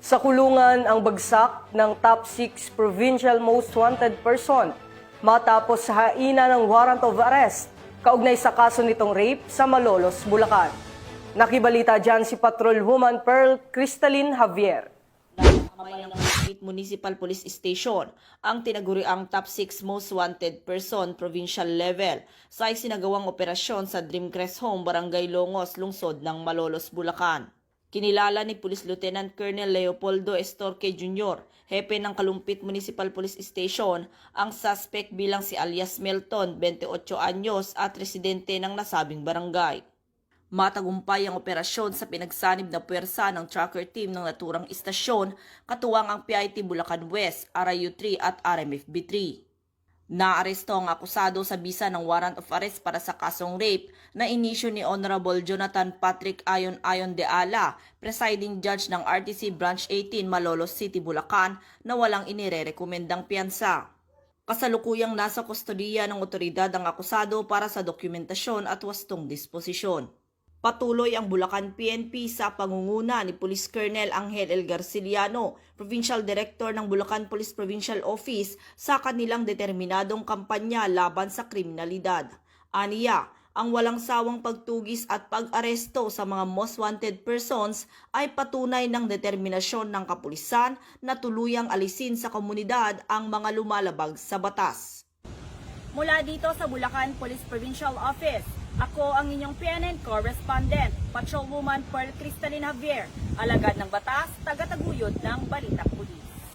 Sa kulungan ang bagsak ng top 6 provincial most wanted person matapos sa haina ng warrant of arrest kaugnay sa kaso nitong rape sa Malolos, Bulacan. Nakibalita dyan si Patrolwoman Pearl Cristalin Javier. Kamay ng Malapit Municipal Police Station ang tinaguriang top 6 most wanted person provincial level sa isinagawang operasyon sa Dreamcrest Home, Barangay Longos, lungsod ng Malolos, Bulacan. Kinilala ni Police Lieutenant Colonel Leopoldo Estorque Jr., hepe ng Kalumpit Municipal Police Station, ang suspect bilang si alias Melton, 28 anyos at residente ng nasabing barangay. Matagumpay ang operasyon sa pinagsanib na puwersa ng tracker team ng naturang istasyon, katuwang ang PIT Bulacan West, RIU-3 at RMFB-3. Naaresto ang akusado sa bisa ng warrant of arrest para sa kasong rape na inisyu ni Honorable Jonathan Patrick Ayon de Ala, presiding judge ng RTC Branch 18 Malolos City, Bulacan, na walang inirerekomendang piyansa. Kasalukuyang nasa kustodiya ng otoridad ang akusado para sa dokumentasyon at wastong disposisyon. Patuloy ang Bulacan PNP sa pangunguna ni Police Colonel Angel L. Garciliano, Provincial Director ng Bulacan Police Provincial Office, sa kanilang determinadong kampanya laban sa kriminalidad. Aniya, ang walang sawang pagtugis at pag-aresto sa mga most wanted persons ay patunay ng determinasyon ng kapulisan na tuluyang alisin sa komunidad ang mga lumalabag sa batas. Mula dito sa Bulacan Police Provincial Office, ako ang inyong PNN correspondent, Patrolwoman Pearl Cristalin Javier, alagad ng batas, tagataguyod ng Balitang Pulis.